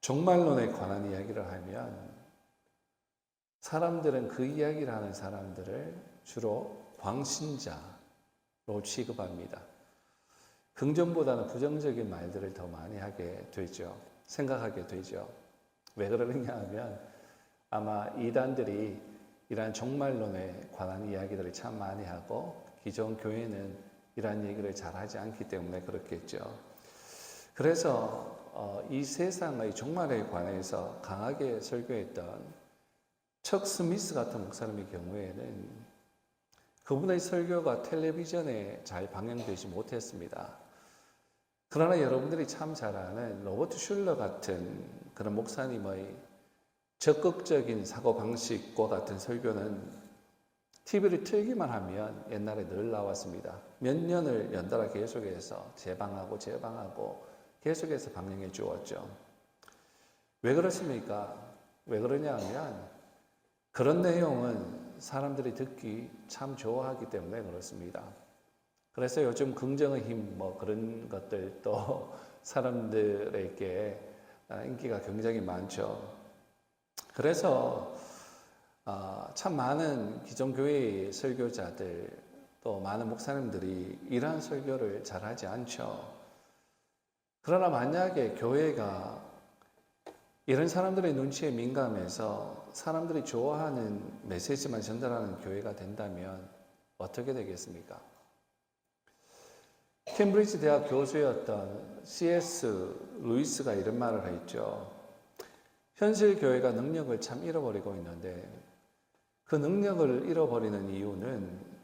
종말론에 관한 이야기를 하면 사람들은 그 이야기를 하는 사람들을 주로 광신자로 취급합니다. 긍정보다는 부정적인 말들을 더 많이 하게 되죠. 생각하게 되죠. 왜 그러느냐 하면 아마 이단들이 이러한 종말론에 관한 이야기들을 참 많이 하고 기존 교회는 이러한 얘기를 잘 하지 않기 때문에 그렇겠죠. 그래서 이 세상의 종말에 관해서 강하게 설교했던 척 스미스 같은 목사님의 경우에는 그분의 설교가 텔레비전에 잘 방영되지 못했습니다. 그러나 여러분들이 참 잘 아는 로버트 슐러 같은 그런 목사님의 적극적인 사고방식과 같은 설교는 TV를 틀기만 하면 옛날에 늘 나왔습니다. 몇 년을 연달아 계속해서 재방하고 계속해서 방영해 주었죠. 왜 그렇습니까? 왜 그러냐 하면 그런 내용은 사람들이 듣기 참 좋아하기 때문에 그렇습니다. 그래서 요즘 긍정의 힘 그런 것들도 사람들에게 인기가 굉장히 많죠. 그래서 참 많은 기존 교회의 설교자들 또 많은 목사님들이 이러한 설교를 잘하지 않죠. 그러나 만약에 교회가 이런 사람들의 눈치에 민감해서 사람들이 좋아하는 메시지만 전달하는 교회가 된다면 어떻게 되겠습니까? 캠브리지 대학 교수였던 C.S. 루이스가 이런 말을 했죠. 현실 교회가 능력을 참 잃어버리고 있는데 그 능력을 잃어버리는 이유는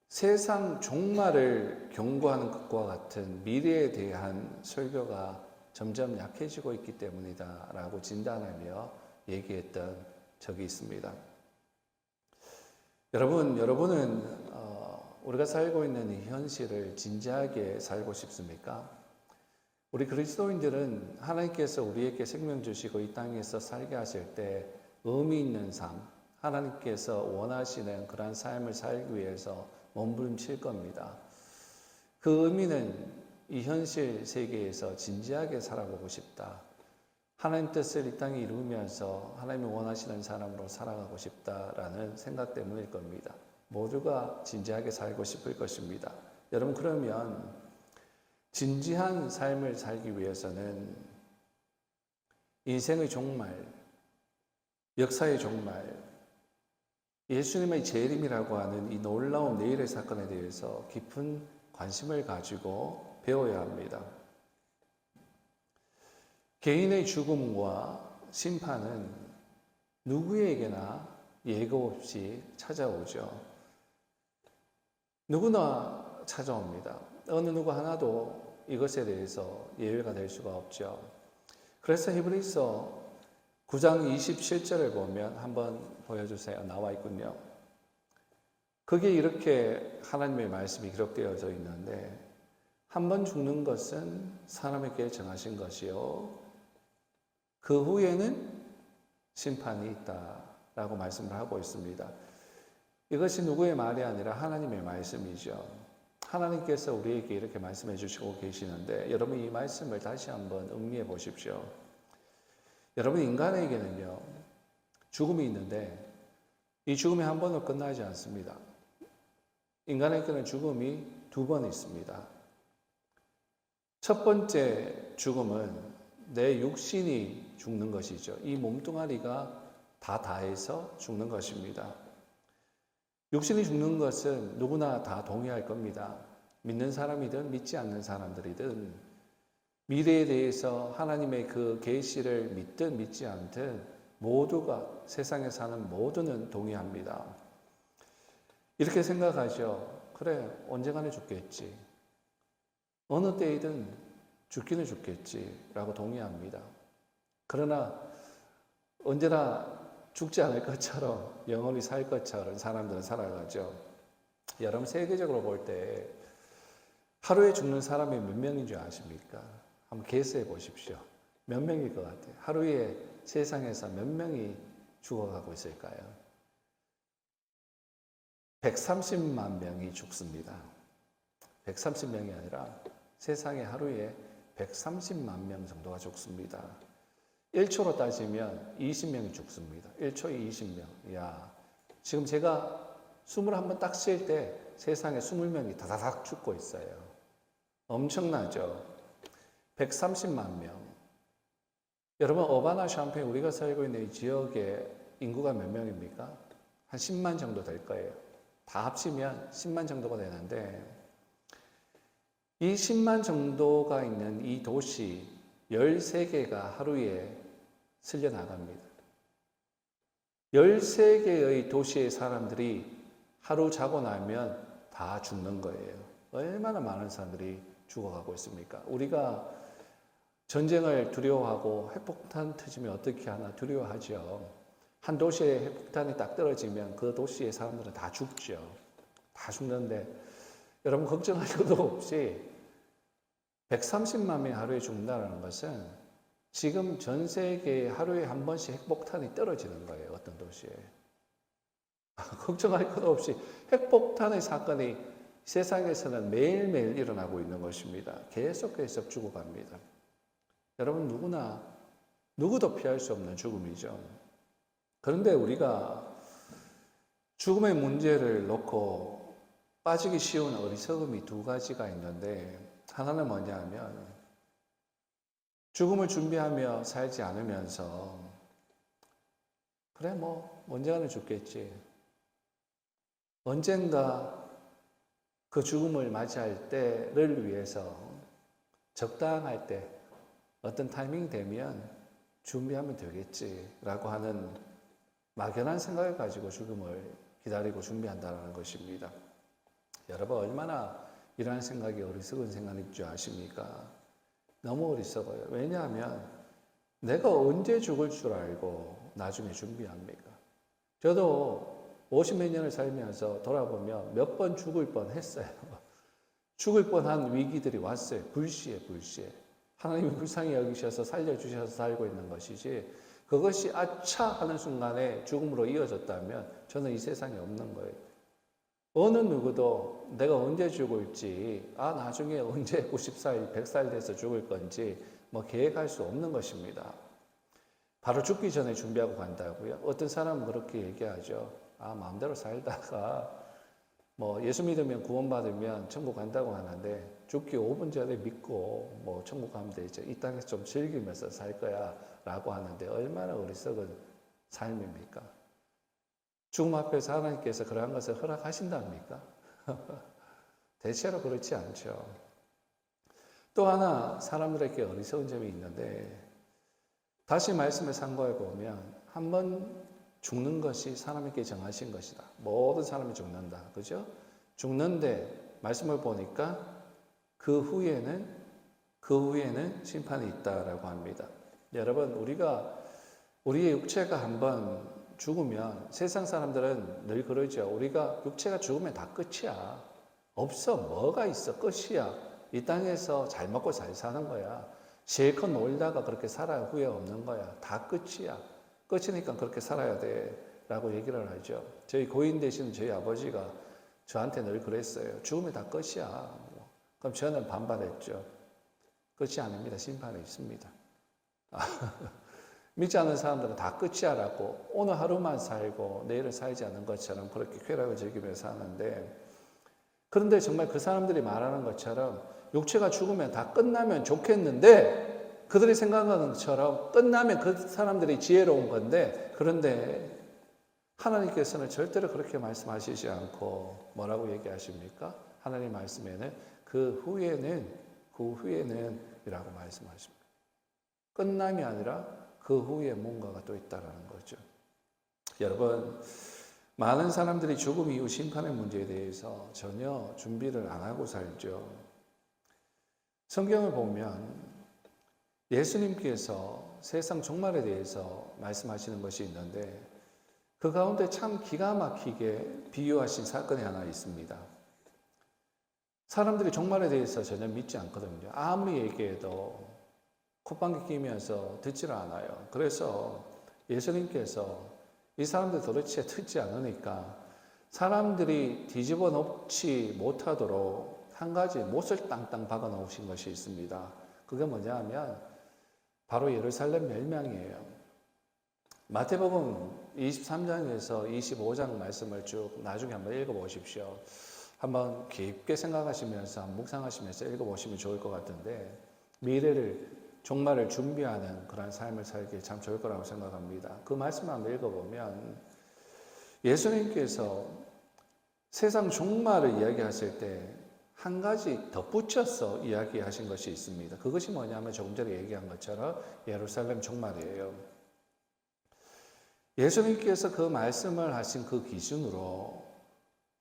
세상 종말을 경고하는 것과 같은 미래에 대한 설교가 점점 약해지고 있기 때문이다 라고 진단하며 얘기했던 적이 있습니다. 여러분은 우리가 살고 있는 이 현실을 진지하게 살고 싶습니까? 우리 그리스도인들은 하나님께서 우리에게 생명 주시고 이 땅에서 살게 하실 때 의미 있는 삶, 하나님께서 원하시는 그러한 삶을 살기 위해서 몸부림칠 겁니다. 그 의미는 이 현실 세계에서 진지하게 살아보고 싶다. 하나님 뜻을 이 땅에 이루면서 하나님이 원하시는 사람으로 살아가고 싶다라는 생각 때문일 겁니다. 모두가 진지하게 살고 싶을 것입니다. 여러분 그러면 진지한 삶을 살기 위해서는 인생의 종말, 역사의 종말, 예수님의 재림이라고 하는 이 놀라운 내일의 사건에 대해서 깊은 관심을 가지고 배워야 합니다. 개인의 죽음과 심판은 누구에게나 예고 없이 찾아오죠. 누구나 찾아옵니다. 어느 누구 하나도 이것에 대해서 예외가 될 수가 없죠. 그래서 히브리서 9장 27절을 보면 한번 보여주세요. 나와 있군요. 거기에 이렇게 하나님의 말씀이 기록되어져 있는데 한 번 죽는 것은 사람에게 정하신 것이요 그 후에는 심판이 있다라고 말씀을 하고 있습니다. 이것이 누구의 말이 아니라 하나님의 말씀이죠. 하나님께서 우리에게 이렇게 말씀해 주시고 계시는데 여러분 이 말씀을 다시 한번 음미해 보십시오. 여러분 인간에게는요 죽음이 있는데 이 죽음이 한 번으로 끝나지 않습니다. 인간에게는 죽음이 두 번 있습니다. 첫 번째 죽음은 내 육신이 죽는 것이죠. 이 몸뚱아리가 다 다해서 죽는 것입니다. 육신이 죽는 것은 누구나 다 동의할 겁니다. 믿는 사람이든 믿지 않는 사람들이든 미래에 대해서 하나님의 그 계시를 믿든 믿지 않든 모두가 세상에 사는 모두는 동의합니다. 이렇게 생각하죠. 그래 언젠가는 죽겠지. 어느 때이든 죽기는 죽겠지라고 동의합니다. 그러나 언제나 죽지 않을 것처럼 영원히 살 것처럼 사람들은 살아가죠. 여러분 세계적으로 볼 때 하루에 죽는 사람이 몇 명인 줄 아십니까? 한번 계수해 보십시오. 몇 명일 것 같아요? 하루에 세상에서 몇 명이 죽어가고 있을까요? 130만 명이 죽습니다. 130명이 아니라 세상에 하루에 130만 명 정도가 죽습니다. 1초로 따지면 20명이 죽습니다. 1초에 20명. 이야, 지금 제가 숨을 한번 딱 쉴 때 세상에 20명이 다다닥 죽고 있어요. 엄청나죠? 130만 명. 여러분, 어바나 샴페인 우리가 살고 있는 이 지역의 인구가 몇 명입니까? 한 10만 정도 될 거예요. 다 합치면 10만 정도가 되는데 이 10만 정도가 있는 이 도시 13개가 하루에 쓸려 나갑니다. 13개의 도시의 사람들이 하루 자고 나면 다 죽는 거예요. 얼마나 많은 사람들이 죽어가고 있습니까? 우리가 전쟁을 두려워하고 핵폭탄 터지면 어떻게 하나 두려워하죠. 한 도시에 핵폭탄이 딱 떨어지면 그 도시의 사람들은 다 죽죠. 다 죽는데 여러분 걱정할 것도 없이 130만 명이 하루에 죽는다는 것은 지금 전 세계에 하루에 한 번씩 핵폭탄이 떨어지는 거예요. 어떤 도시에. 걱정할 것 없이 핵폭탄의 사건이 세상에서는 매일매일 일어나고 있는 것입니다. 계속 죽어갑니다. 여러분 누구도 피할 수 없는 죽음이죠. 그런데 우리가 죽음의 문제를 놓고 빠지기 쉬운 어리석음이 두 가지가 있는데 하나는 뭐냐면 죽음을 준비하며 살지 않으면서 그래 언젠가는 죽겠지. 언젠가 그 죽음을 맞이할 때를 위해서 적당할 때 어떤 타이밍이 되면 준비하면 되겠지라고 하는 막연한 생각을 가지고 죽음을 기다리고 준비한다는 것입니다. 여러분 얼마나 이러한 생각이 어리석은 생각인 줄 아십니까? 너무 어리석어요. 왜냐하면 내가 언제 죽을 줄 알고 나중에 준비합니까? 저도 50몇 년을 살면서 돌아보면 몇 번 죽을 뻔했어요. 죽을 뻔한 위기들이 왔어요. 불시에. 하나님이 불쌍히 여기셔서 살려주셔서 살고 있는 것이지 그것이 아차 하는 순간에 죽음으로 이어졌다면 저는 이 세상에 없는 거예요. 어느 누구도 내가 언제 죽을지 나중에 언제 90살, 100살 돼서 죽을 건지 계획할 수 없는 것입니다. 바로 죽기 전에 준비하고 간다고요? 어떤 사람은 그렇게 얘기하죠. 마음대로 살다가 예수 믿으면 구원받으면 천국 간다고 하는데 죽기 5분 전에 믿고 천국 가면 되죠. 이 땅에서 좀 즐기면서 살 거야 라고 하는데 얼마나 어리석은 삶입니까? 죽음 앞에서 하나님께서 그러한 것을 허락하신답니까? 대체로 그렇지 않죠. 또 하나 사람들에게 어리석은 점이 있는데 다시 말씀을 참고해 보면 한번 죽는 것이 사람에게 정하신 것이다. 모든 사람이 죽는다. 그죠? 죽는데 말씀을 보니까 그 후에는 심판이 있다라고 합니다. 여러분 우리의 육체가 한번 죽으면 세상 사람들은 늘 그러죠. 우리가 육체가 죽으면 다 끝이야. 없어. 뭐가 있어. 끝이야. 이 땅에서 잘 먹고 잘 사는 거야. 실컷 놀다가 그렇게 살아야 후회 없는 거야. 다 끝이야. 끝이니까 그렇게 살아야 돼 라고 얘기를 하죠. 저희 고인 되시는 저희 아버지가 저한테 늘 그랬어요. 죽으면 다 끝이야. 그럼 저는 반발했죠. 끝이 아닙니다. 심판이 있습니다. 믿지 않는 사람들은 다 끝이야 라고 오늘 하루만 살고 내일을 살지 않은 것처럼 그렇게 쾌락을 즐기며 사는데 그런데 정말 그 사람들이 말하는 것처럼 육체가 죽으면 다 끝나면 좋겠는데 그들이 생각하는 것처럼 끝나면 그 사람들이 지혜로운 건데 그런데 하나님께서는 절대로 그렇게 말씀하시지 않고 뭐라고 얘기하십니까? 하나님 말씀에는 그 후에는 이라고 말씀하십니다. 끝남이 아니라 그 후에 뭔가가 또 있다라는 거죠. 여러분 많은 사람들이 죽음 이후 심판의 문제에 대해서 전혀 준비를 안 하고 살죠. 성경을 보면 예수님께서 세상 종말에 대해서 말씀하시는 것이 있는데 그 가운데 참 기가 막히게 비유하신 사건이 하나 있습니다. 사람들이 종말에 대해서 전혀 믿지 않거든요. 아무리 얘기해도 콧방귀 끼면서 듣지를 않아요. 그래서 예수님께서 이 사람들 도대체 듣지 않으니까 사람들이 뒤집어 놓지 못하도록 한 가지 못을 땅땅 박아 놓으신 것이 있습니다. 그게 뭐냐 하면 바로 예루살렘 멸망이에요. 마태복음 23장에서 25장 말씀을 쭉 나중에 한번 읽어보십시오. 한번 깊게 생각하시면서 묵상하시면서 읽어보시면 좋을 것 같은데 미래를 종말을 준비하는 그런 삶을 살기 참 좋을 거라고 생각합니다. 그 말씀을 한번 읽어보면 예수님께서 세상 종말을 이야기하실 때 한 가지 덧붙여서 이야기하신 것이 있습니다. 그것이 뭐냐면 조금 전에 얘기한 것처럼 예루살렘 종말이에요. 예수님께서 그 말씀을 하신 그 기준으로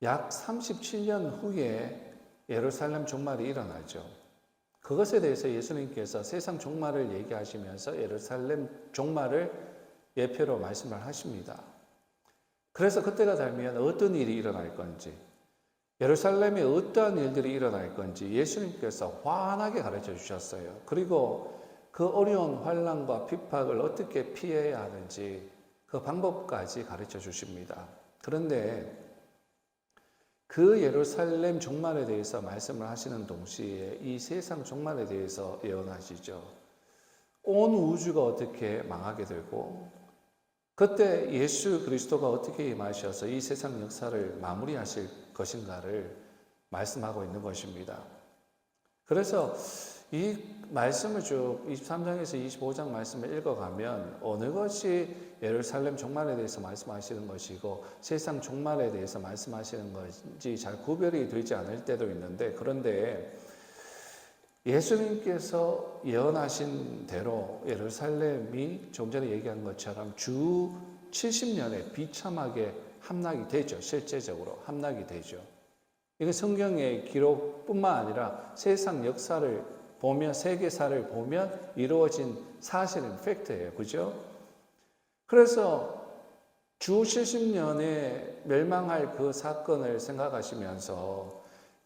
약 37년 후에 예루살렘 종말이 일어나죠. 그것에 대해서 예수님께서 세상 종말을 얘기하시면서 예루살렘 종말을 예표로 말씀을 하십니다. 그래서 그때가 되면 어떤 일이 일어날 건지, 예루살렘에 어떠한 일들이 일어날 건지 예수님께서 환하게 가르쳐 주셨어요. 그리고 그 어려운 환난과 핍박을 어떻게 피해야 하는지 그 방법까지 가르쳐 주십니다. 그런데 그 예루살렘 종말에 대해서 말씀을 하시는 동시에 이 세상 종말에 대해서 예언하시죠. 온 우주가 어떻게 망하게 되고 그때 예수 그리스도가 어떻게 임하셔서 이 세상 역사를 마무리하실 것인가를 말씀하고 있는 것입니다. 그래서 이 말씀을 쭉 23장에서 25장 말씀을 읽어가면 어느 것이 예루살렘 종말에 대해서 말씀하시는 것이고 세상 종말에 대해서 말씀하시는 것인지 잘 구별이 되지 않을 때도 있는데, 그런데 예수님께서 예언하신 대로 예루살렘이 좀 전에 얘기한 것처럼 주 70년에 비참하게 함락이 되죠. 실제적으로 함락이 되죠. 이건 성경의 기록뿐만 아니라 세상 역사를 보면, 세계사를 보면 이루어진 사실은 팩트예요. 그죠? 그래서 주 70년에 멸망할 그 사건을 생각하시면서,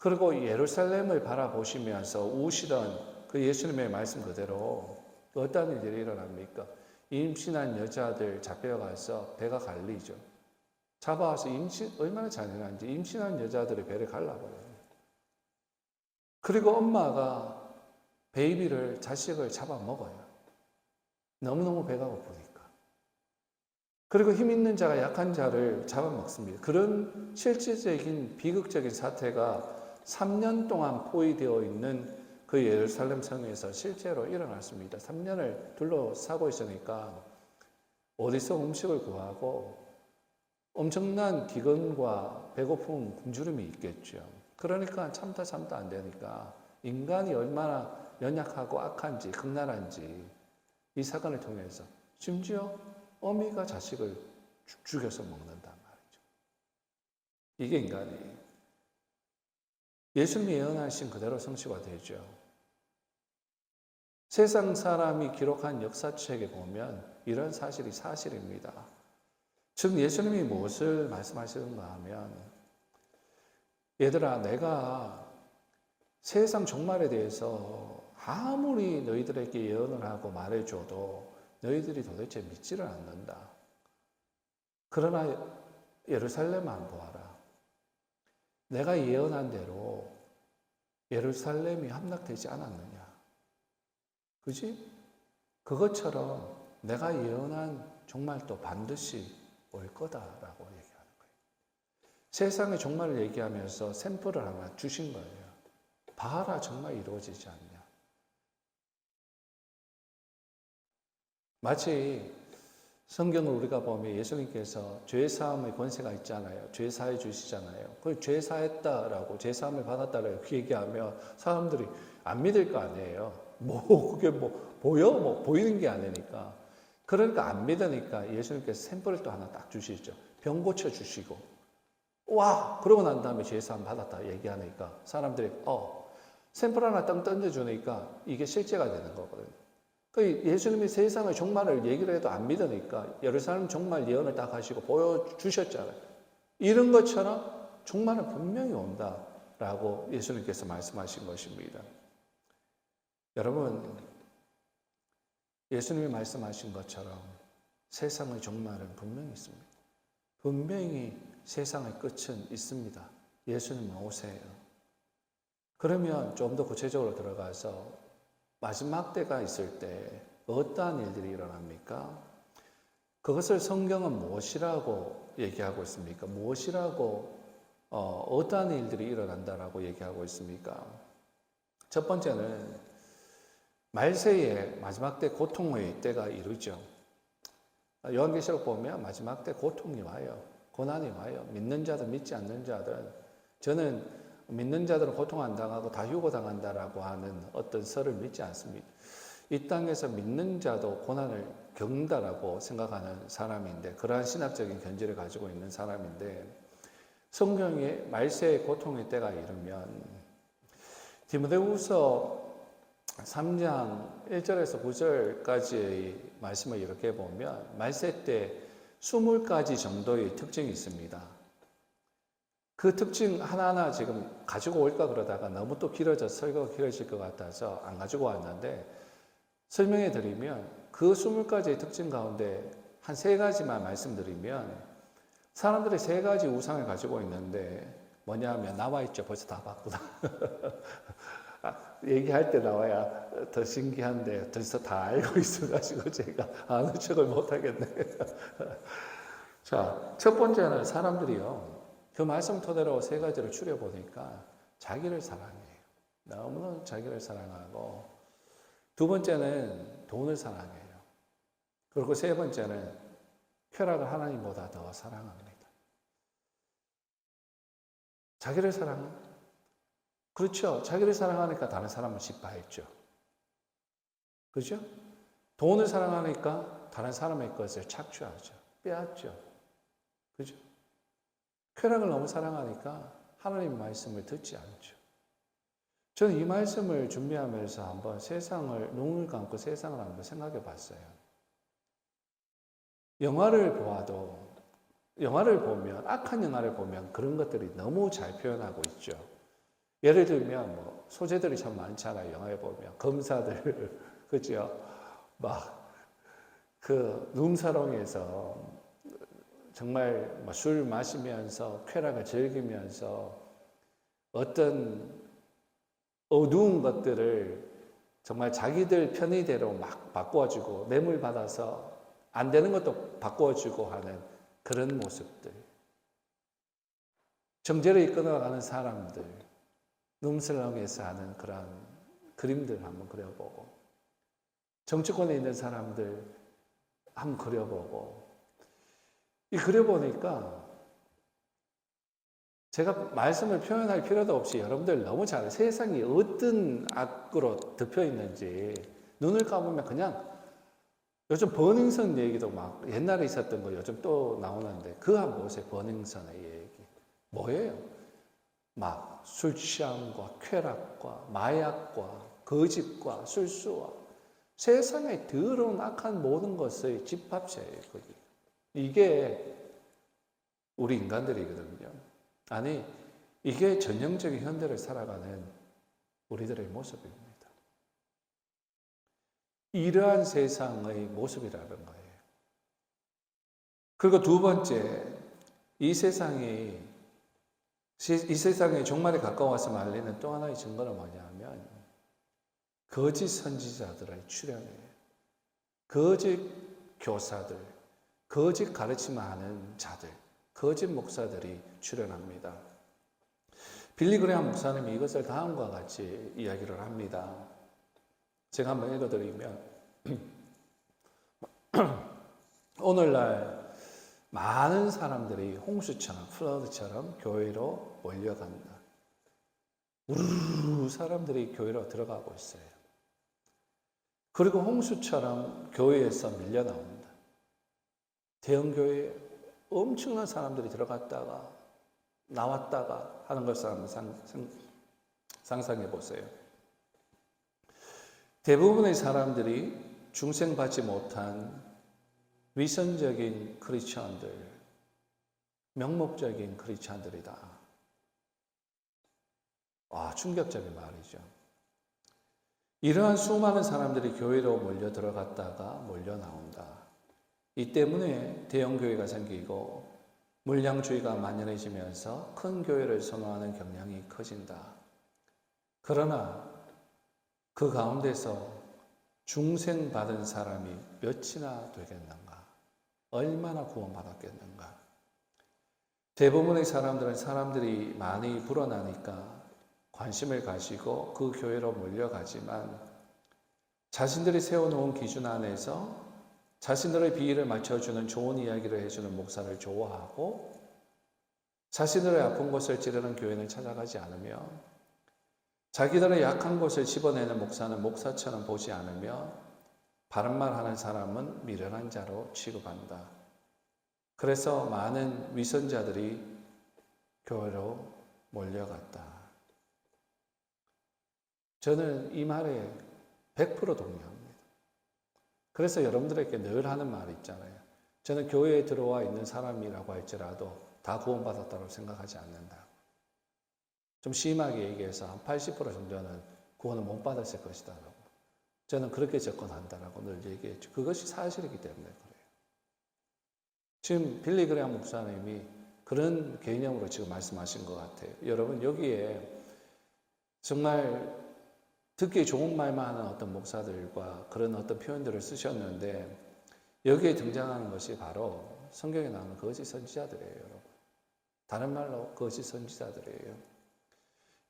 그리고 예루살렘을 바라보시면서 우시던 그 예수님의 말씀 그대로 어떤 일들이 일어납니까? 임신한 여자들 잡혀가서 배가 갈리죠. 잡아와서 얼마나 잔인한지 임신한 여자들의 배를 갈라버려요. 그리고 엄마가 베이비를, 자식을 잡아먹어요. 너무너무 배가 고프니까. 그리고 힘 있는 자가 약한 자를 잡아먹습니다. 그런 실질적인 비극적인 사태가 3년 동안 포위되어 있는 그 예루살렘 성에서 실제로 일어났습니다. 3년을 둘러싸고 있으니까 어디서 음식을 구하고 엄청난 기근과 배고픔, 굶주림이 있겠죠. 그러니까 참다 안 되니까 인간이 얼마나 연약하고 악한지, 극랄한지 이 사건을 통해서 심지어 어미가 자식을 죽여서 먹는단 말이죠. 이게 인간이에요. 예수님이 예언하신 그대로 성취화되죠. 세상 사람이 기록한 역사책에 보면 이런 사실이 사실입니다. 즉 예수님이 무엇을 말씀하시는가 하면, 얘들아, 내가 세상 종말에 대해서 아무리 너희들에게 예언을 하고 말해줘도 너희들이 도대체 믿지를 않는다. 그러나 예루살렘만 보아라. 내가 예언한 대로 예루살렘이 함락되지 않았느냐. 그지? 그것처럼 내가 예언한 종말도 반드시 올 거다라고 얘기하는 거예요. 세상의 종말을 얘기하면서 샘플을 하나 주신 거예요. 봐라, 정말 이루어지지 않냐. 마치 성경을 우리가 보면 예수님께서 죄사함의 권세가 있잖아요. 죄사해 주시잖아요. 그 죄사했다라고, 죄사함을 받았다라고 얘기하면 사람들이 안 믿을 거 아니에요. 그게 보여? 보이는 게 아니니까. 그러니까 안 믿으니까 예수님께서 샘플을 또 하나 딱 주시죠. 병 고쳐 주시고. 와! 그러고 난 다음에 죄사함 받았다 얘기하니까 사람들이 샘플 하나 딱 던져주니까 이게 실제가 되는 거거든요. 예수님이 세상의 종말을 얘기를 해도 안 믿으니까 예루살렘 종말 예언을 딱 하시고 보여주셨잖아요. 이런 것처럼 종말은 분명히 온다라고 예수님께서 말씀하신 것입니다. 여러분, 예수님이 말씀하신 것처럼 세상의 종말은 분명히 있습니다. 분명히 세상의 끝은 있습니다. 예수님은 오세요. 그러면 좀 더 구체적으로 들어가서 마지막 때가 있을 때 어떠한 일들이 일어납니까? 그것을 성경은 무엇이라고 얘기하고 있습니까? 무엇이라고 어떠한 일들이 일어난다라고 얘기하고 있습니까? 첫 번째는 말세의 마지막 때 고통의 때가 이르죠. 요한계시록 보면 마지막 때 고통이 와요. 고난이 와요. 믿는 자들, 믿지 않는 자들. 저는 믿는 자들은 고통 안 당하고 다 휴고당한다라고 하는 어떤 설을 믿지 않습니다. 이 땅에서 믿는 자도 고난을 겪는다라고 생각하는 사람인데, 그러한 신학적인 견지를 가지고 있는 사람인데, 성경에 말세의 고통의 때가 이르면 디모데후서 3장 1절에서 9절까지의 말씀을 이렇게 보면 말세 때 20가지 정도의 특징이 있습니다. 그 특징 하나하나 지금 가지고 올까 그러다가 너무 또 길어져서 설교가 길어질 것 같아서 안 가지고 왔는데, 설명해 드리면 그 20가지의 특징 가운데 한 3가지만 말씀드리면, 사람들이 3가지 우상을 가지고 있는데 뭐냐면, 나와 있죠. 벌써 다 봤구나. 얘기할 때 나와야 더 신기한데 벌써 다 알고 있어가지고 제가 아는 척을 못하겠네. 자, 첫 번째는 사람들이요, 그 말씀 토대로 3가지를 추려보니까 자기를 사랑해요. 너무너무 자기를 사랑하고, 두 번째는 돈을 사랑해요. 그리고 세 번째는 쾌락을 하나님보다 더 사랑합니다. 자기를 사랑해요. 그렇죠. 자기를 사랑하니까 다른 사람을 짓밟죠. 그죠? 돈을 사랑하니까 다른 사람의 것을 착취하죠. 빼앗죠. 그죠? 쾌락을 너무 사랑하니까 하나님의 말씀을 듣지 않죠. 저는 이 말씀을 준비하면서 한번 눈을 감고 세상을 한번 생각해 봤어요. 영화를 보면, 악한 영화를 보면 그런 것들이 너무 잘 표현하고 있죠. 예를 들면 소재들이 참 많잖아요. 영화에 보면 검사들 그죠? 막 그 룸사롱에서 정말 술 마시면서 쾌락을 즐기면서 어떤 어두운 것들을 정말 자기들 편의대로 막 바꿔주고, 뇌물 받아서 안 되는 것도 바꿔주고 하는 그런 모습들. 정죄를 이끌어가는 사람들, 룸살롱에서 하는 그런 그림들 한번 그려보고, 정치권에 있는 사람들 한번 그려보고, 이 그려보니까 제가 말씀을 표현할 필요도 없이 여러분들 너무 잘, 세상이 어떤 악으로 덮여 있는지 눈을 감으면 그냥, 요즘 버닝썬 얘기도 막 옛날에 있었던 거 요즘 또 나오는데, 그거 한번 보세요. 버닝썬의 얘기 뭐예요? 막 술 취함과 쾌락과 마약과 거짓과 술수와 세상의 더러운 악한 모든 것의 집합체예요. 거기. 이게 우리 인간들이거든요. 아니, 이게 전형적인 현대를 살아가는 우리들의 모습입니다. 이러한 세상의 모습이라는 거예요. 그리고 두 번째, 이 세상의 종말에 가까워서 알리는 또 하나의 증거는 뭐냐면, 거짓 선지자들의 출현이에요. 거짓 교사들, 거짓 가르침을 하는 자들, 거짓 목사들이 출현합니다. 빌리 그레이엄 목사님이 이것을 다음과 같이 이야기를 합니다. 제가 한번 읽어드리면, 오늘날 많은 사람들이 홍수처럼, 플러드처럼 교회로 몰려간다. 우르르 사람들이 교회로 들어가고 있어요. 그리고 홍수처럼 교회에서 밀려나온다. 대형 교회에 엄청난 사람들이 들어갔다가 나왔다가 하는 것을 한번 상상해 보세요. 대부분의 사람들이 중생받지 못한 위선적인 크리스천들, 명목적인 크리스천들이다. 와, 충격적인 말이죠. 이러한 수많은 사람들이 교회로 몰려 들어갔다가 몰려 나온다. 이 때문에 대형 교회가 생기고 물량주의가 만연해지면서 큰 교회를 선호하는 경향이 커진다. 그러나 그 가운데서 중생받은 사람이 몇이나 되겠는가? 얼마나 구원받았겠는가? 대부분의 사람들은 사람들이 많이 불어나니까 관심을 가지고 그 교회로 몰려가지만 자신들이 세워놓은 기준 안에서 자신들의 비위를 맞춰주는 좋은 이야기를 해주는 목사를 좋아하고 자신들의 아픈 곳을 찌르는 교회는 찾아가지 않으며 자기들의 약한 곳을 집어내는 목사는 목사처럼 보지 않으며 바른 말 하는 사람은 미련한 자로 취급한다. 그래서 많은 위선자들이 교회로 몰려갔다. 저는 이 말에 100% 동의합니다. 그래서 여러분들에게 늘 하는 말이 있잖아요. 저는 교회에 들어와 있는 사람이라고 할지라도 다 구원받았다고 생각하지 않는다. 좀 심하게 얘기해서 한 80% 정도는 구원을 못 받았을 것이다. 저는 그렇게 접근한다라고 늘 얘기했죠. 그것이 사실이기 때문에 그래요. 지금 빌리 그레이엄 목사님이 그런 개념으로 지금 말씀하신 것 같아요. 여러분 여기에 정말 듣기 좋은 말만 하는 어떤 목사들과 그런 어떤 표현들을 쓰셨는데 여기에 등장하는 것이 바로 성경에 나오는 거짓 선지자들이에요. 여러분. 다른 말로 거짓 선지자들이에요.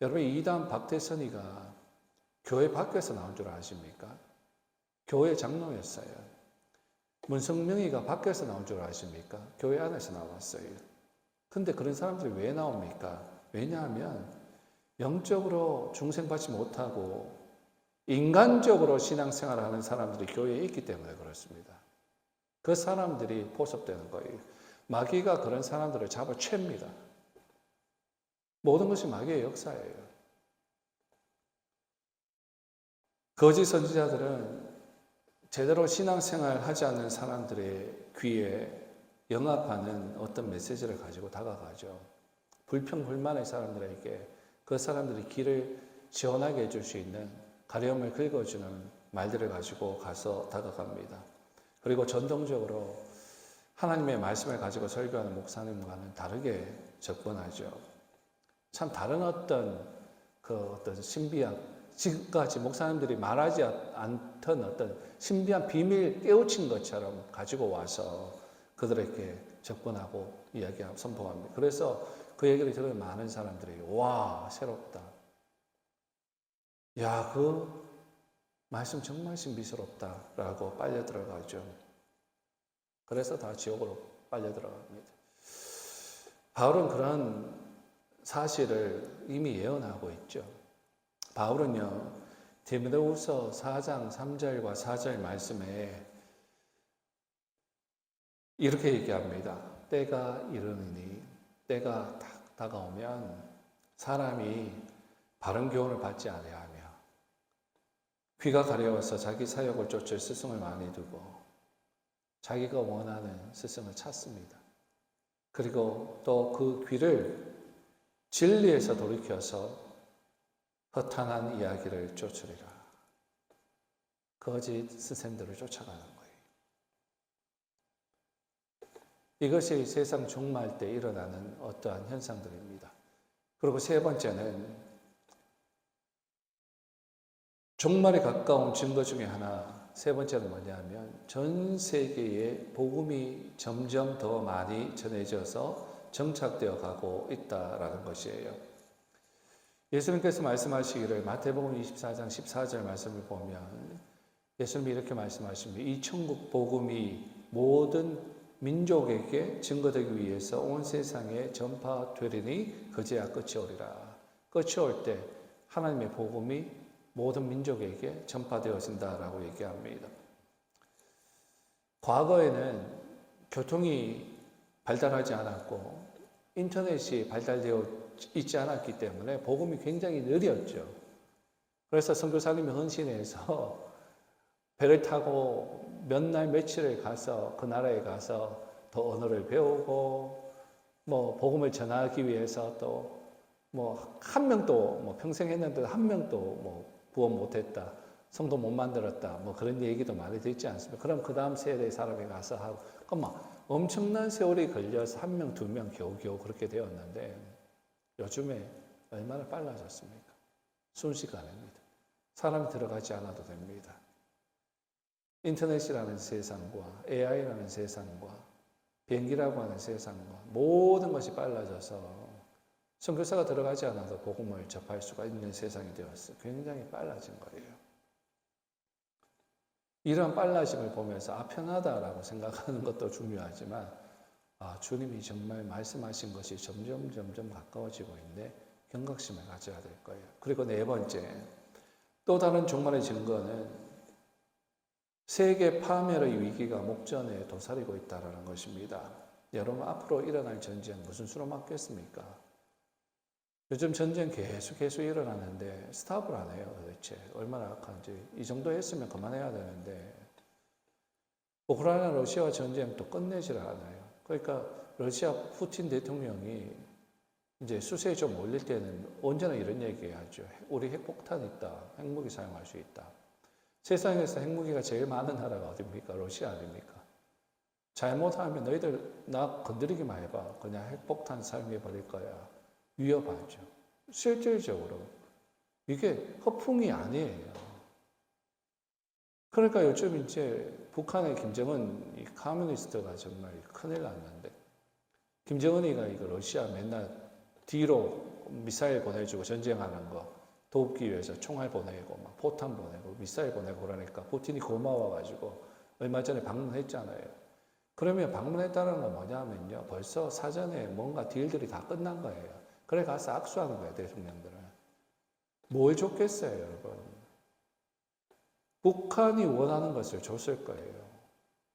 여러분 이단 박태선이가 교회 밖에서 나온 줄 아십니까? 교회 장로였어요. 문성명이가 밖에서 나온 줄 아십니까? 교회 안에서 나왔어요. 근데 그런 사람들이 왜 나옵니까? 왜냐하면 영적으로 중생받지 못하고 인간적으로 신앙생활을 하는 사람들이 교회에 있기 때문에 그렇습니다. 그 사람들이 포섭되는 거예요. 마귀가 그런 사람들을 잡아챕니다. 모든 것이 마귀의 역사예요. 거짓 선지자들은 제대로 신앙생활 하지 않는 사람들의 귀에 영합하는 어떤 메시지를 가지고 다가가죠. 불평불만의 사람들에게 그 사람들이 길을 시원하게 해줄 수 있는 가려움을 긁어주는 말들을 가지고 가서 다가갑니다. 그리고 전통적으로 하나님의 말씀을 가지고 설교하는 목사님과는 다르게 접근하죠. 참 다른 어떤 신비한 지금까지 목사님들이 말하지 않던 어떤 신비한 비밀 깨우친 것처럼 가지고 와서 그들에게 접근하고 이야기하고 선포합니다. 그래서 그 얘기를 들은 많은 사람들이 와 새롭다. 야, 그 말씀 정말 신비스럽다라고 빨려 들어가죠. 그래서 다 지옥으로 빨려 들어갑니다. 바울은 그런 사실을 이미 예언하고 있죠. 바울은요, 디모데후서 4장 3절과 4절 말씀에 이렇게 얘기합니다. 때가 이르느니 때가 딱 다가오면 사람이 바른 교훈을 받지 아니하며 귀가 가려워서 자기 사욕을 쫓을 스승을 많이 두고 자기가 원하는 스승을 찾습니다. 그리고 또 그 귀를 진리에서 돌이켜서 허탄한 이야기를 쫓으리라. 거짓 스승들을 쫓아가는 거예요. 이것이 세상 종말 때 일어나는 어떠한 현상들입니다. 그리고 세 번째는 종말에 가까운 증거 중에 하나, 세 번째는 뭐냐면 전 세계에 복음이 점점 더 많이 전해져서 정착되어 가고 있다라는 것이에요. 예수님께서 말씀하시기를 마태복음 24장 14절 말씀을 보면 예수님이 이렇게 말씀하십니다. 이 천국 복음이 모든 민족에게 증거되기 위해서 온 세상에 전파되리니 그제야 끝이 오리라. 끝이 올 때 하나님의 복음이 모든 민족에게 전파되어진다라고 얘기합니다. 과거에는 교통이 발달하지 않았고 인터넷이 발달되어 있지 않았기 때문에 복음이 굉장히 느렸죠. 그래서 선교사님이 헌신해서 배를 타고 몇 날 며칠을 가서 그 나라에 가서 더 언어를 배우고 복음을 전하기 위해서 또 한 명도 평생 했는데 한 명도 구원 못했다. 성도 못 만들었다. 그런 얘기도 많이 듣지 않습니까? 그럼 그 다음 세대의 사람이 가서 하고 엄청난 세월이 걸려서 한 명, 두 명 겨우겨우 그렇게 되었는데 요즘에 얼마나 빨라졌습니까? 순식간입니다. 사람이 들어가지 않아도 됩니다. 인터넷이라는 세상과 AI라는 세상과 비행기라고 하는 세상과 모든 것이 빨라져서 선교사가 들어가지 않아도 복음을 접할 수가 있는 세상이 되었어요. 굉장히 빨라진 거예요. 이런 빨라짐을 보면서 편하다라고 생각하는 것도 중요하지만 주님이 정말 말씀하신 것이 점점 가까워지고 있는데 경각심을 가져야 될 거예요. 그리고 네 번째, 또 다른 종말의 증거는 세계 파멸의 위기가 목전에 도사리고 있다는 것입니다. 여러분, 앞으로 일어날 전쟁 무슨 수로 막겠습니까? 요즘 전쟁 계속 일어나는데 스탑을 안 해요. 도대체 얼마나 악한지. 이 정도 했으면 그만해야 되는데 우크라이나 러시아 전쟁도 끝내질 않아요. 그러니까 러시아 푸틴 대통령이 이제 수세에 좀 올릴 때는 언제나 이런 얘기하죠. 우리 핵폭탄 있다. 핵무기 사용할 수 있다. 세상에서 핵무기가 제일 많은 나라가 어디입니까? 러시아 아닙니까? 잘못하면 너희들 나 건드리기만 해봐. 그냥 핵폭탄 사용해 버릴 거야. 위협하죠. 실질적으로 이게 허풍이 아니에요. 그러니까 요즘 이제 북한의 김정은 이 커뮤니스트가 정말 큰일 났는데 김정은이가 이거 러시아 맨날 뒤로 미사일 보내주고 전쟁하는 거 돕기 위해서 총알 보내고 막 포탄 보내고 미사일 보내고 그러니까 푸틴이 고마워가지고 얼마 전에 방문했잖아요. 그러면 방문했다는 건 뭐냐면요. 벌써 사전에 뭔가 딜들이 다 끝난 거예요. 그래 가서 악수하는 거예요. 대통령들은. 뭘 줬겠어요, 여러분. 북한이 원하는 것을 줬을 거예요.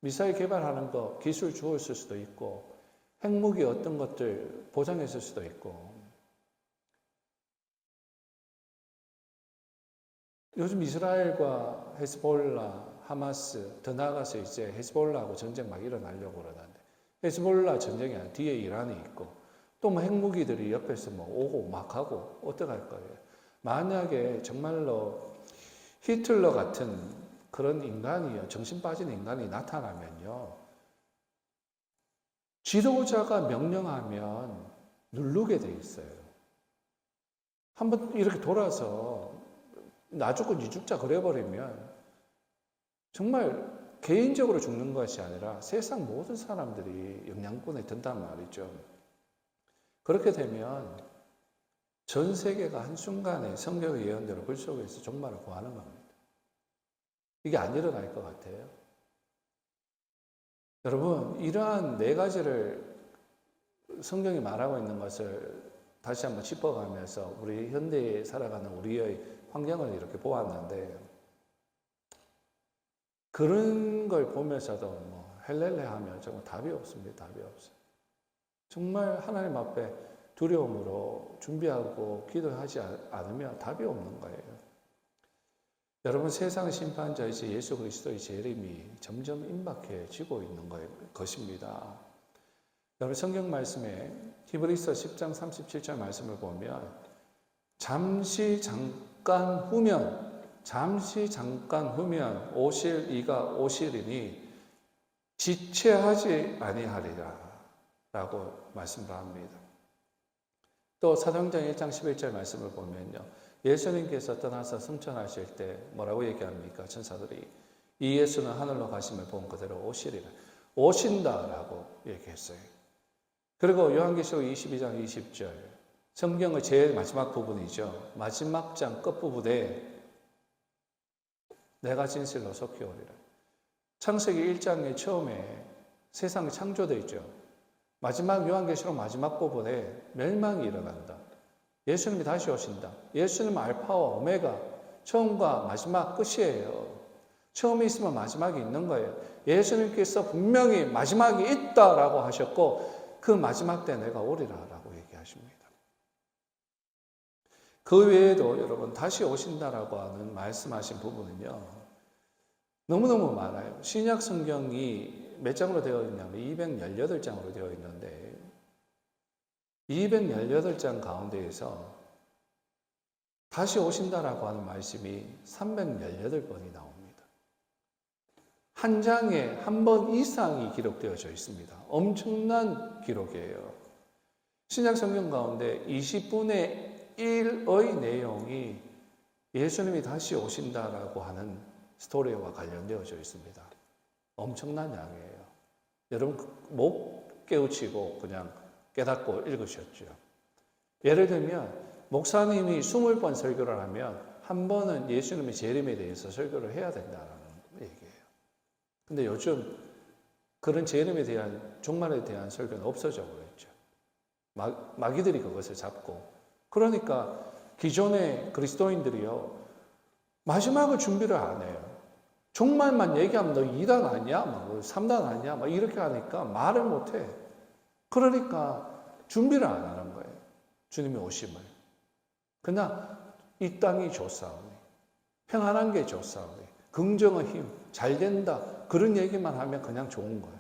미사일 개발하는 거 기술 주었을 수도 있고 핵무기 어떤 것들 보장했을 수도 있고 요즘 이스라엘과 헤즈볼라, 하마스 더 나아가서 이제 헤즈볼라하고 전쟁 막 일어나려고 그러는데 헤즈볼라 전쟁이 아니라 뒤에 이란이 있고 또 뭐 핵무기들이 옆에서 뭐 오고 막 하고 어떡할 거예요. 만약에 정말로 히틀러 같은 그런 인간이요, 정신 빠진 인간이 나타나면요, 지도자가 명령하면 누르게 돼 있어요. 한번 이렇게 돌아서 나 죽고 니 죽자 그래버리면 정말 개인적으로 죽는 것이 아니라 세상 모든 사람들이 영향권에 든단 말이죠. 그렇게 되면 전 세계가 한순간에 성경의 예언대로 불 속에서 종말을 구하는 겁니다. 이게 안 일어날 것 같아요. 여러분, 이러한 네 가지를 성경이 말하고 있는 것을 다시 한번 짚어가면서 우리 현대에 살아가는 우리의 환경을 이렇게 보았는데 그런 걸 보면서도 뭐 헬렐레 하면 정말 답이 없습니다. 답이 없어요. 정말 하나님 앞에 두려움으로 준비하고 기도하지 않으면 답이 없는 거예요. 여러분, 세상 심판자이신 예수 그리스도의 재림이 점점 임박해지고 있는 것입니다. 여러분, 성경 말씀에 히브리서 10장 37절 말씀을 보면 잠시 잠깐 후면 오실 이가 오시리니 지체하지 아니하리라 라고 말씀을 합니다. 또 사도행전 1장 11절 말씀을 보면요. 예수님께서 떠나서 승천하실 때 뭐라고 얘기합니까? 천사들이 이 예수는 하늘로 가심을 본 그대로 오시리라. 오신다라고 얘기했어요. 그리고 요한계시록 22장 20절 성경의 제일 마지막 부분이죠. 마지막 장 끝부분에 내가 진실로 속히 오리라. 창세기 1장의 처음에 세상이 창조되어 있죠. 마지막 요한계시록 마지막 부분에 멸망이 일어난다. 예수님이 다시 오신다. 예수님은 알파와 오메가, 처음과 마지막 끝이에요. 처음이 있으면 마지막이 있는 거예요. 예수님께서 분명히 마지막이 있다라고 하셨고 그 마지막 때 내가 오리라라고 얘기하십니다. 그 외에도 여러분 다시 오신다라고 하는 말씀하신 부분은요. 너무너무 많아요. 신약 성경이 몇 장으로 되어 있냐면 218장으로 되어 있는데 218장 가운데에서 다시 오신다라고 하는 말씀이 318번이 나옵니다. 한 장에 한 번 이상이 기록되어져 있습니다. 엄청난 기록이에요. 신약 성경 가운데 20분의 1의 내용이 예수님이 다시 오신다라고 하는 스토리와 관련되어져 있습니다. 엄청난 양이에요. 여러분 못 깨우치고 그냥 깨닫고 읽으셨죠. 예를 들면 목사님이 20번 설교를 하면 한 번은 예수님의 재림에 대해서 설교를 해야 된다는 얘기예요. 근데 요즘 그런 재림에 대한 종말에 대한 설교는 없어져 버렸죠. 마귀들이 그것을 잡고, 그러니까 기존의 그리스도인들이요 마지막을 준비를 안 해요. 종말만 얘기하면 너 2단 아니야? 막 3단 아니야? 막 이렇게 하니까 말을 못 해. 그러니까 준비를 안 하는 거예요. 주님의 오심을. 그러나 이 땅이 좋사오니, 평안한 게 좋사오니, 긍정의 힘, 잘 된다, 그런 얘기만 하면 그냥 좋은 거예요.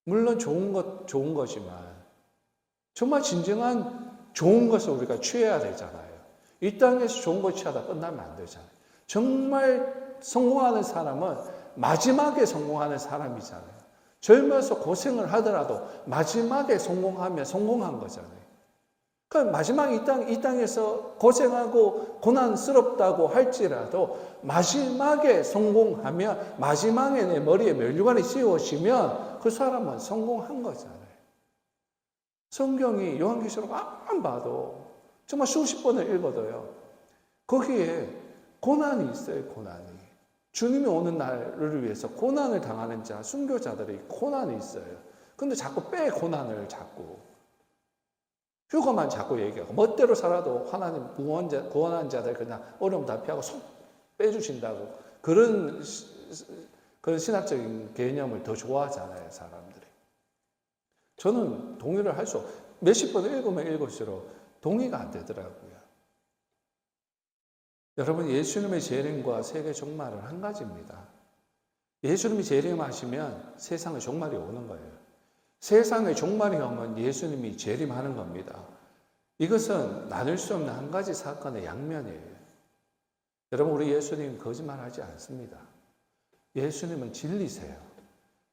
물론 좋은 거지만 정말 진정한 좋은 것을 우리가 취해야 되잖아요. 이 땅에서 좋은 걸 취하다 끝나면 안 되잖아요. 정말 성공하는 사람은 마지막에 성공하는 사람이잖아요. 젊어서 고생을 하더라도 마지막에 성공하면 성공한 거잖아요. 그러니까 마지막 이 땅에서 고생하고 고난스럽다고 할지라도 마지막에 성공하면, 마지막에 내 머리에 면류관이 씌워지면 그 사람은 성공한 거잖아요. 성경이 요한계시록만 봐도 정말 수십 번을 읽어도요, 거기에 고난이 있어요. 고난이. 주님이 오는 날을 위해서 고난을 당하는 자, 순교자들이 고난이 있어요. 근데 자꾸 고난을 자꾸 휴거만 자꾸 얘기하고, 멋대로 살아도 하나님 구원한 자들 그냥 어려움 다 피하고 속 빼주신다고, 그런 신학적인 개념을 더 좋아하잖아요, 사람들이. 저는 동의를 할 수 없어요. 몇십 번 읽으면 읽을수록 동의가 안 되더라고요. 여러분, 예수님의 재림과 세계 종말은 한 가지입니다. 예수님이 재림하시면 세상의 종말이 오는 거예요. 세상의 종말이 오면 예수님이 재림하는 겁니다. 이것은 나눌 수 없는 한 가지 사건의 양면이에요. 여러분, 우리 예수님 거짓말하지 않습니다. 예수님은 진리세요.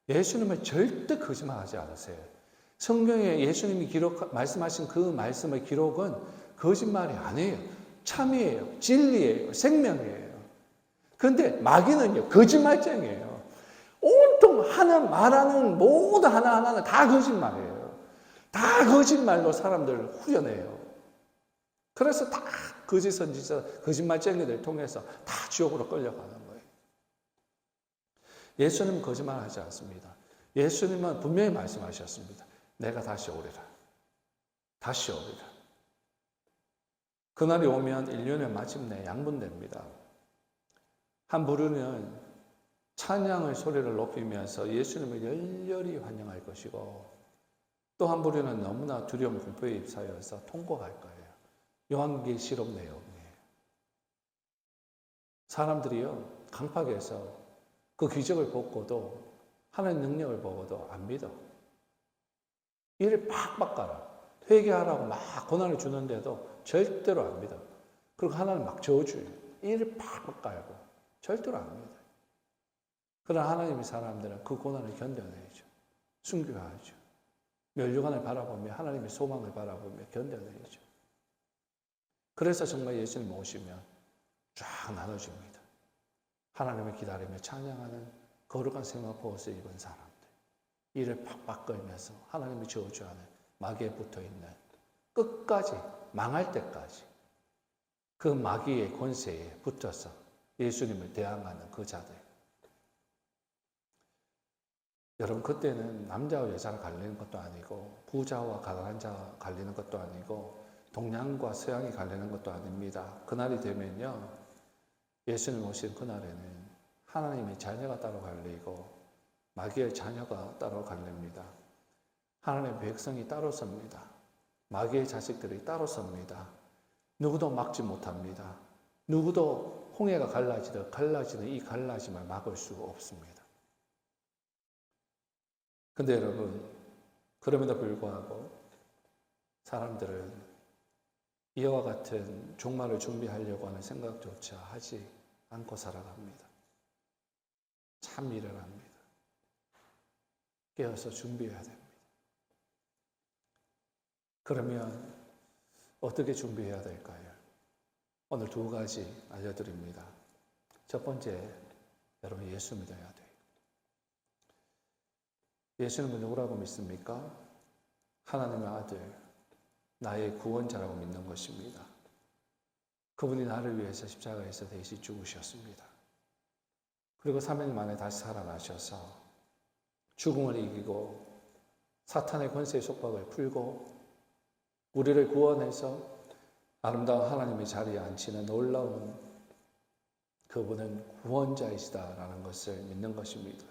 예수님은 절대 거짓말하지 않으세요. 성경에 예수님이 말씀하신 그 말씀의 기록은 거짓말이 아니에요. 참이에요. 진리예요. 생명이에요. 그런데 마귀는요, 거짓말쟁이에요. 온통 말하는 모든 하나하나는 다 거짓말이에요. 다 거짓말로 사람들을 후려내요. 그래서 다 거짓 선지자, 거짓말쟁이들 통해서 다 지옥으로 끌려가는 거예요. 예수님은 거짓말하지 않습니다. 예수님은 분명히 말씀하셨습니다. 내가 다시 오리라. 다시 오리라. 그날이 오면 인류는 마침내 양분됩니다. 한 부류는 찬양의 소리를 높이면서 예수님을 열렬히 환영할 것이고, 또 한 부류는 너무나 두려움 공포에 휩싸여서 통곡할 거예요. 요한계시록 내용이에요. 사람들이요, 강팍에서 그 기적을 보고도, 하나님 능력을 보고도 안 믿어. 이를 팍팍 깔아. 회개하라고 막 고난을 주는데도 절대로 안 믿어. 그리고 하나님 막 저주해요. 이를 팍팍 깔고 절대로 안 믿어요. 그러나 하나님의 사람들은 그 고난을 견뎌내죠. 순교하죠. 면류관을 바라보며 하나님의 소망을 바라보며 견뎌내죠. 그래서 정말 예수님 오시면 쫙 나눠줍니다. 하나님을 기다리며 찬양하는 거룩한 세마포옷을 입은 사람들, 이를 팍팍 끌면서 하나님의 저주하는 마귀에 붙어있는, 끝까지 망할 때까지 그 마귀의 권세에 붙어서 예수님을 대항하는 그 자들. 여러분, 그때는 남자와 여자가 갈리는 것도 아니고, 부자와 가난한 자가 갈리는 것도 아니고, 동양과 서양이 갈리는 것도 아닙니다. 그날이 되면요, 예수님 오신 그날에는 하나님의 자녀가 따로 갈리고 마귀의 자녀가 따로 갈립니다. 하나님의 백성이 따로 섭니다. 마귀의 자식들이 따로 섭니다. 누구도 막지 못합니다. 누구도 홍해가 갈라지는 이 갈라짐을 막을 수가 없습니다. 근데 여러분, 그럼에도 불구하고 사람들은 이와 같은 종말을 준비하려고 하는 생각조차 하지 않고 살아갑니다. 참 일을 합니다. 깨어서 준비해야 됩니다. 그러면 어떻게 준비해야 될까요? 오늘 두 가지 알려드립니다. 첫 번째, 여러분 예수 믿어야 돼요. 예수님은 누구라고 믿습니까? 하나님의 아들, 나의 구원자라고 믿는 것입니다. 그분이 나를 위해서 십자가에서 대신 죽으셨습니다. 그리고 3일 만에 다시 살아나셔서 죽음을 이기고 사탄의 권세의 속박을 풀고 우리를 구원해서 아름다운 하나님의 자리에 앉히는 놀라운 그분은 구원자이시다라는 것을 믿는 것입니다.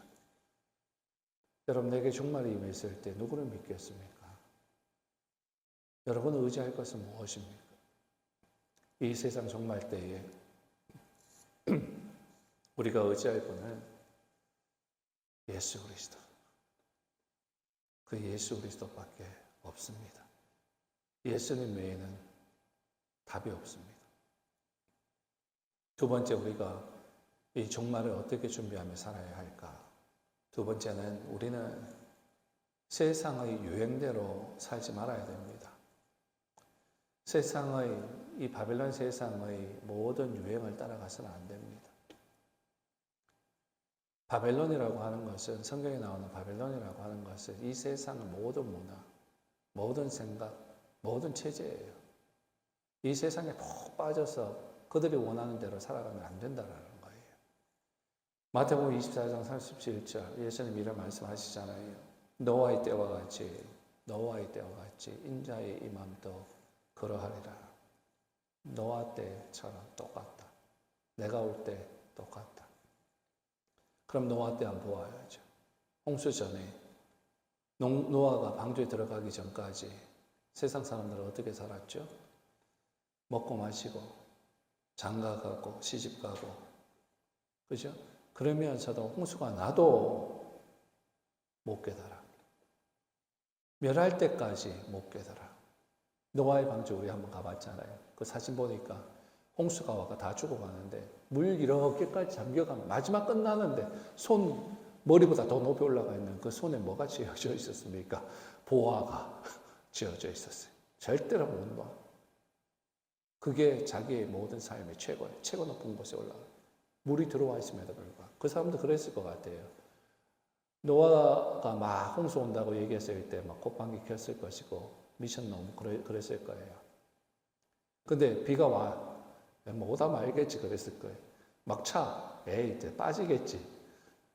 여러분, 내게 종말이 임했을 때 누구를 믿겠습니까? 여러분을 의지할 것은 무엇입니까? 이 세상 종말 때에 우리가 의지할 분은 예수 그리스도. 그 예수 그리스도밖에 없습니다. 예수님 외에는 답이 없습니다. 두 번째, 우리가 이 종말을 어떻게 준비하며 살아야 할까? 두 번째는 우리는 세상의 유행대로 살지 말아야 됩니다. 세상의, 이 바벨론 세상의 모든 유행을 따라가서는 안 됩니다. 바벨론이라고 하는 것은, 성경에 나오는 바벨론이라고 하는 것은 이 세상의 모든 문화, 모든 생각, 모든 체제예요. 이 세상에 푹 빠져서 그들이 원하는 대로 살아가면 안 된다는 거예요. 마태복음 24장 37절 예수님 이런 말씀하시잖아요. 노아의 때와 같이 인자의 임함도 그러하리라. 노아 때처럼 똑같다. 내가 올 때 똑같다. 그럼 노아 때 한번 보아야죠. 홍수 전에 노아가 방주에 들어가기 전까지 세상 사람들은 어떻게 살았죠? 먹고 마시고 장가가고 시집가고, 그죠? 그러면서도 홍수가 나도 못 깨달아. 멸할 때까지 못 깨달아. 노아의 방주 우리 한번 가봤잖아요. 그 사진 보니까 홍수가 와가 다 죽어가는데 물 이렇게까지 잠겨가면 마지막 끝나는데 머리보다 더 높이 올라가 있는 그 손에 뭐가 쥐어져 있었습니까? 보화가 쥐어져 있었어요. 절대로 못 봐. 그게 자기의 모든 삶의 최고예요. 최고 높은 곳에 올라가요. 물이 들어와 있음에도 불구하고. 그 사람도 그랬을 것 같아요. 노아가 막 홍수 온다고 얘기했을 때 막 콧방귀 켰을 것이고 미쳤놈 그랬을 거예요. 근데 비가 와. 뭐 오다 말겠지 그랬을 거예요. 막 차. 에이 이제 빠지겠지.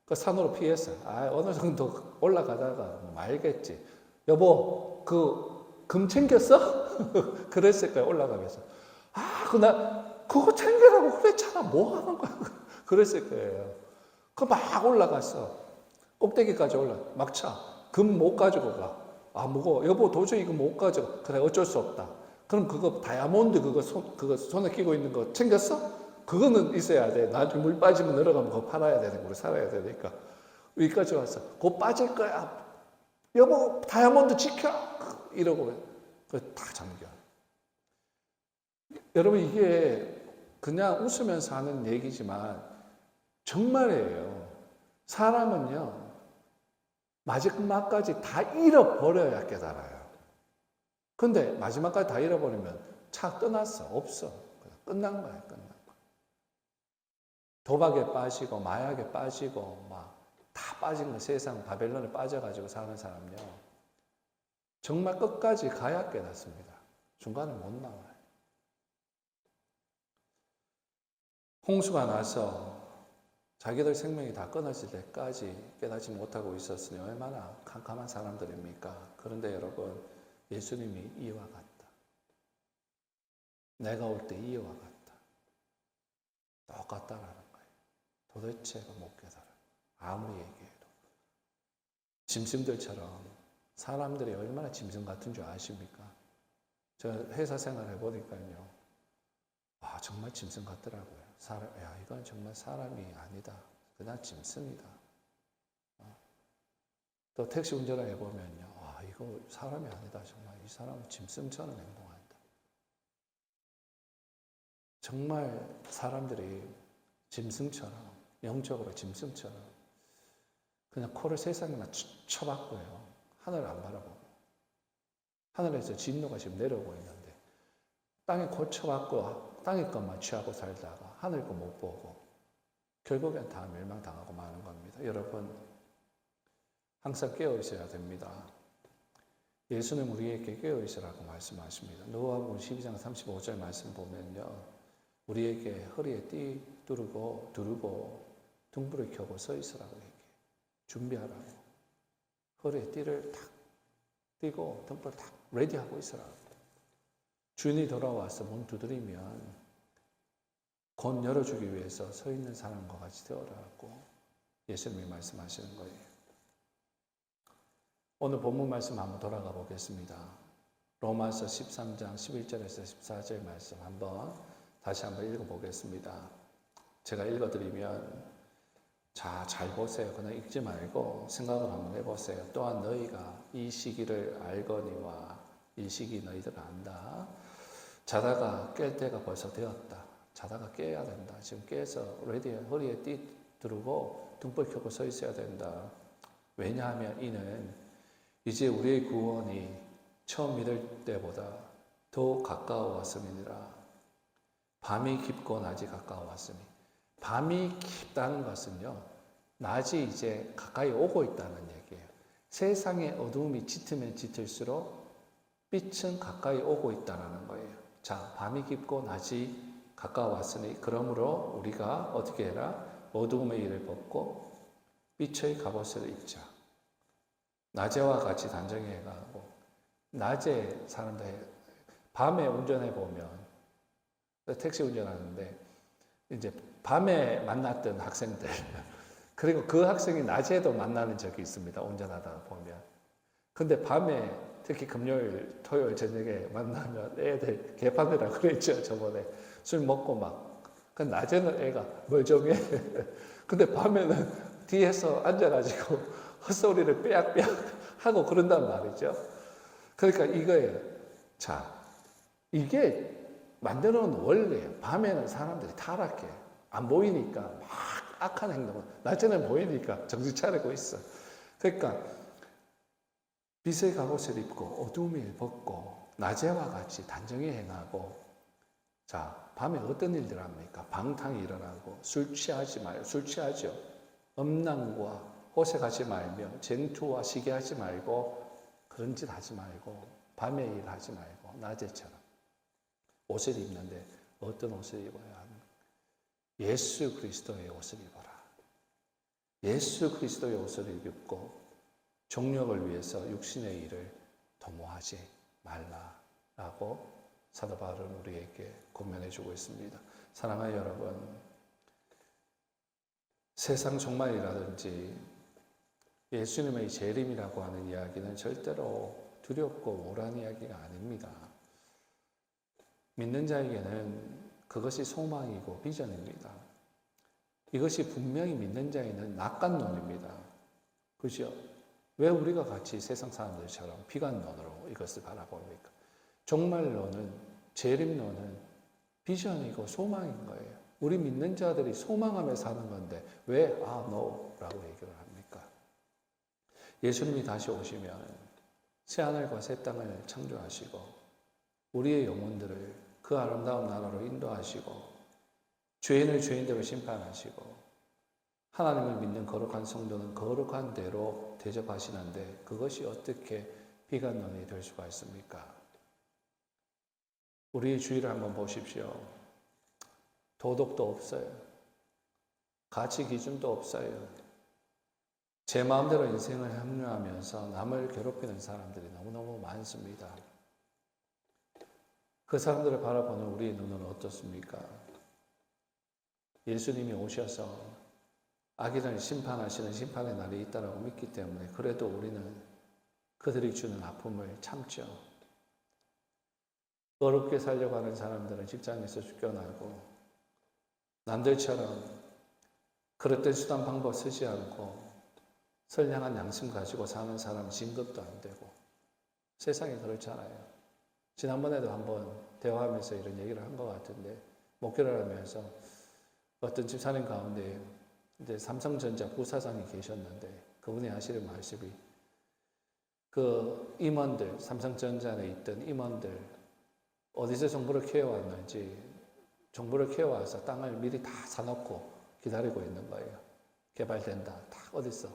그 산으로 피했어. 어느 정도 올라가다가 뭐 말겠지. 여보 금 챙겼어? 그랬을 거예요. 올라가면서. 그거 챙기라고 그랬잖아. 뭐 하는 거야? 그랬을 거예요. 막 올라갔어. 꼭대기까지 막차. 금 못 가지고 가. 무거워. 여보, 도저히 이거 못 가져. 그래, 어쩔 수 없다. 그럼 그거 다이아몬드 그거 손에 끼고 있는 거 챙겼어? 그거는 있어야 돼. 나중에 물 빠지면 내려가면 그거 팔아야 되는 거로 살아야 되니까. 여기까지 왔어. 그거 빠질 거야. 여보, 다이아몬드 지켜. 이러고. 다 잠겨. 여러분, 이게 그냥 웃으면서 하는 얘기지만 정말이에요. 사람은요, 마지막까지 다 잃어버려야 깨달아요. 근데 마지막까지 다 잃어버리면 차 떠났어. 없어. 그냥 끝난 거야. 끝난 거. 도박에 빠지고 마약에 빠지고 막 다 빠진 거 세상 바벨론에 빠져가지고 사는 사람요. 정말 끝까지 가야 깨닫습니다. 중간에 못 나와요. 홍수가 나서 자기들 생명이 다 끊어질 때까지 깨닫지 못하고 있었으니 얼마나 캄캄한 사람들입니까? 그런데 여러분, 예수님이 이와 같다. 내가 올 때 이와 같다. 똑같다라는 거예요. 도대체가 못 깨달아요. 아무리 얘기해도. 짐승들처럼 사람들이 얼마나 짐승 같은 줄 아십니까? 제가 회사 생활 해보니까요. 정말 짐승 같더라고요. 이건 정말 사람이 아니다. 그냥 짐승이다. 또 택시 운전을 해보면요. 이거 사람이 아니다. 정말 이 사람은 짐승처럼 행동한다. 정말 사람들이 짐승처럼, 영적으로 짐승처럼 그냥 코를 세상에나 쳐박고요. 하늘을 안 바라보고. 하늘에서 진노가 지금 내려오고 있는데 땅에 코 쳐박고 땅의 것만 취하고 살다가 하늘 거 못 보고 결국엔 다 멸망당하고 마는 겁니다. 여러분, 항상 깨어 있어야 됩니다. 예수는 우리에게 깨어 있으라고 말씀하십니다. 누가복음 12장 35절 말씀 보면요, 우리에게 허리에 띠 두르고 등불을 켜고 서 있으라고 얘기해요. 준비하라고. 허리에 띠를 탁 띠고 등불을 탁 레디하고 있으라고. 주인이 돌아와서 문 두드리면 곧 열어주기 위해서 서 있는 사람과 같이 되어라고 예수님이 말씀하시는 거예요. 오늘 본문 말씀 한번 돌아가 보겠습니다. 로마서 13장 11절에서 14절 말씀 다시 한번 읽어보겠습니다. 제가 읽어드리면 잘 보세요. 그냥 읽지 말고 생각을 한번 해보세요. 또한 너희가 이 시기를 알거니와 이 시기 너희들 안다. 자다가 깰 때가 벌써 되었다. 자다가 깨야 된다. 지금 깨서 허리에 띠 두르고 등불 켜고 서 있어야 된다. 왜냐하면 이는 이제 우리의 구원이 처음 믿을 때보다 더 가까워왔음이니라. 밤이 깊고 낮이 가까워왔으니. 밤이 깊다는 것은요, 낮이 이제 가까이 오고 있다는 얘기예요. 세상의 어두움이 짙으면 짙을수록 빛은 가까이 오고 있다는 거예요. 자, 밤이 깊고 낮이 가까워왔으니 그러므로 우리가 어떻게 해라? 어두움의 일을 벗고 빛의 갑옷을 입자. 낮에와 같이 단정히 해가고, 낮에 사람들 밤에 운전해 보면, 택시 운전하는데 이제 밤에 만났던 학생들 그리고 그 학생이 낮에도 만나는 적이 있습니다. 운전하다 보면. 근데 밤에 특히 금요일, 토요일 저녁에 만나면 애들 개판이라 그랬죠. 저번에 술 먹고 막. 그 낮에는 애가 멀쩡해. 근데 밤에는 뒤에서 앉아가지고 헛소리를 삐약삐약 하고 그런단 말이죠. 그러니까 이거예요. 자, 이게 만들어 놓은 원리예요. 밤에는 사람들이 타락해. 안 보이니까 막 악한 행동을, 낮에는 보이니까 정신 차리고 있어. 그러니까 빛의 갑옷을 입고 어둠을 벗고 낮에와 같이 단정히 행하고, 자, 밤에 어떤 일들 합니까? 방탕이 일어나고 술 취하죠. 음란과 호색하지 말며 쟁투와 시기하지 말고 그런 짓 하지 말고 밤에 일하지 말고 낮에처럼 옷을 입는데 어떤 옷을 입어야 하는가? 예수 그리스도의 옷을 입어라. 예수 그리스도의 옷을 입고 정력을 위해서 육신의 일을 도모하지 말라라고 사도 바울은 우리에게 권면해 주고 있습니다. 사랑하는 여러분, 세상 종말이라든지 예수님의 재림이라고 하는 이야기는 절대로 두렵고 우울한 이야기가 아닙니다. 믿는 자에게는 그것이 소망이고 비전입니다. 이것이 분명히 믿는 자에는 낙관론입니다. 그죠? 왜 우리가 같이 세상 사람들처럼 비관론으로 이것을 바라봅니까? 종말론은, 재림론은 비전이고 소망인 거예요. 우리 믿는 자들이 소망하며 사는 건데 왜 no 라고 얘기를 합니까? 예수님이 다시 오시면 새하늘과 새 땅을 창조하시고 우리의 영혼들을 그 아름다운 나라로 인도하시고 죄인을 죄인대로 심판하시고 하나님을 믿는 거룩한 성도는 거룩한 대로 대접하시는데 그것이 어떻게 비관론이 될 수가 있습니까? 우리의 주위를 한번 보십시오. 도덕도 없어요. 가치 기준도 없어요. 제 마음대로 인생을 합리화하면서 남을 괴롭히는 사람들이 너무너무 많습니다. 그 사람들을 바라보는 우리의 눈은 어떻습니까? 예수님이 오셔서 악인을 심판하시는 심판의 날이 있다고 믿기 때문에 그래도 우리는 그들이 주는 아픔을 참죠. 어렵게 살려고 하는 사람들은 직장에서 쫓겨나고 남들처럼 그릇된 수단 방법 쓰지 않고 선량한 양심 가지고 사는 사람 진급도 안 되고 세상이 그렇잖아요. 지난번에도 한번 대화하면서 이런 얘기를 한 것 같은데 목회를 하면서 어떤 집사님 가운데 이제 삼성전자 부사장이 계셨는데 그분이 하시는 말씀이 그 임원들, 삼성전자에 있던 임원들 어디서 정보를 캐와왔는지 정보를 캐와서 땅을 미리 다 사놓고 기다리고 있는 거예요. 개발된다. 다 어딨어?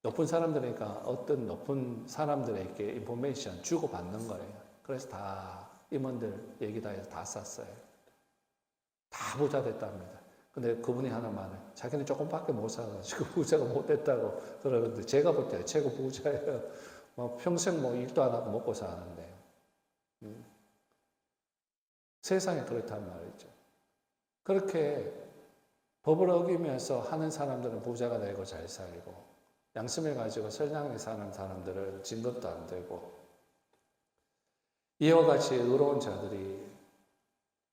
높은 사람들이니까 어떤 높은 사람들에게 인포메이션 주고받는 거예요. 그래서 다 임원들 얘기 다 해서 다 쌌어요. 다 부자 됐답니다. 근데 그분이 하는 말은 자기는 조금밖에 못 사가지고 부자가 못 됐다고 그러는데 제가 볼 때 최고 부자예요. 뭐 평생 뭐 일도 안 하고 먹고 사는데. 세상에 그렇단 말이죠. 그렇게 법을 어기면서 하는 사람들은 부자가 되고 잘 살고, 양심을 가지고 선량하게 사는 사람들은 진 것도 안 되고, 이와 같이 의로운 자들이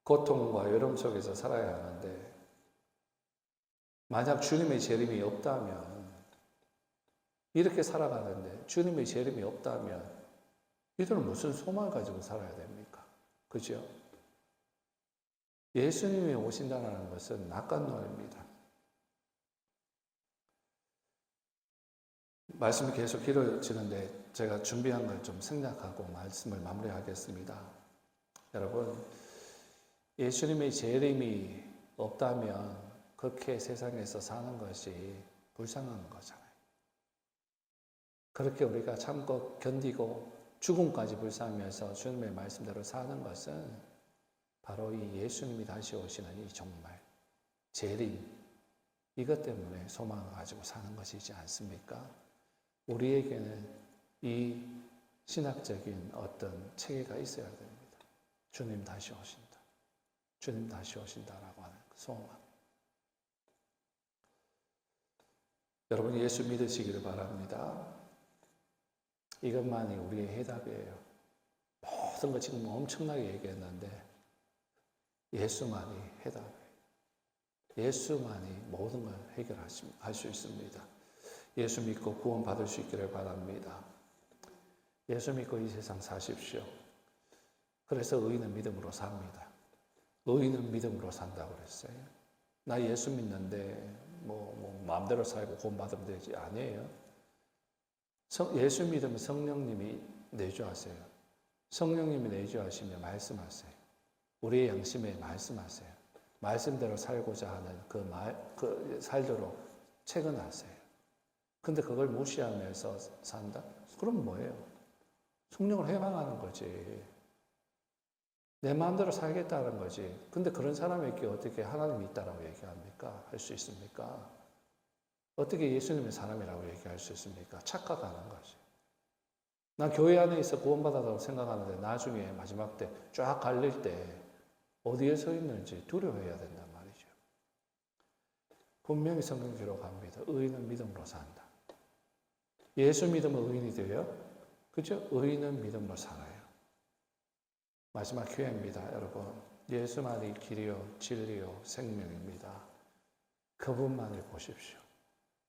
고통과 외로움 속에서 살아야 하는데, 만약 주님의 재림이 없다면, 이렇게 살아가는데 주님의 재림이 없다면 이들은 무슨 소망을 가지고 살아야 됩니까? 그죠? 예수님이 오신다는 것은 낙관론입니다. 말씀이 계속 길어지는데 제가 준비한 걸 좀 생략하고 말씀을 마무리하겠습니다. 여러분, 예수님의 재림이 없다면 그렇게 세상에서 사는 것이 불쌍한 거잖아요. 그렇게 우리가 참고 견디고 죽음까지 불쌍하면서 주님의 말씀대로 사는 것은 바로 이 예수님이 다시 오시는 이 정말 재림, 이것 때문에 소망을 가지고 사는 것이지 않습니까? 우리에게는 이 신학적인 어떤 체계가 있어야 됩니다. 주님 다시 오신다. 주님 다시 오신다라고 하는 그 소망. 여러분, 예수 믿으시기를 바랍니다. 이것만이 우리의 해답이에요. 모든 거 지금 엄청나게 얘기했는데 예수만이 해답이에요. 예수만이 모든 걸 해결할 수 있습니다. 예수 믿고 구원 받을 수 있기를 바랍니다. 예수 믿고 이 세상 사십시오. 그래서 의인은 믿음으로 삽니다. 의인은 믿음으로 산다고 그랬어요. 나 예수 믿는데 마음대로 살고 구원 받으면 되지. 아니에요. 예수 믿으면 성령님이 내주하세요. 성령님이 내주하시며 말씀하세요. 우리의 양심에 말씀하세요. 말씀대로 살고자 하는 그 살도록 채근하세요. 근데 그걸 무시하면서 산다? 그럼 뭐예요? 성령을 해방하는 거지. 내 마음대로 살겠다는 거지. 근데 그런 사람에게 어떻게 하나님이 있다라고 얘기합니까? 할 수 있습니까? 어떻게 예수님의 사람이라고 얘기할 수 있습니까? 착각하는 거지. 난 교회 안에 있어 구원받았다고 생각하는데 나중에 마지막 때 쫙 갈릴 때 어디에 서 있는지 두려워해야 된단 말이죠. 분명히 성경 기록합니다. 의인은 믿음으로 산다. 예수 믿으면 의인이 돼요? 그죠? 의인은 믿음으로 살아요. 마지막 기회입니다, 여러분. 예수만이 길이요, 진리요, 생명입니다. 그분만을 보십시오.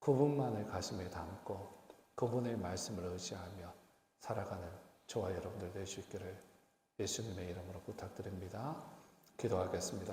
그분만을 가슴에 담고 그분의 말씀을 의지하며 살아가는 저와 여러분들 될 수 있기를 예수님의 이름으로 부탁드립니다. 기도하겠습니다.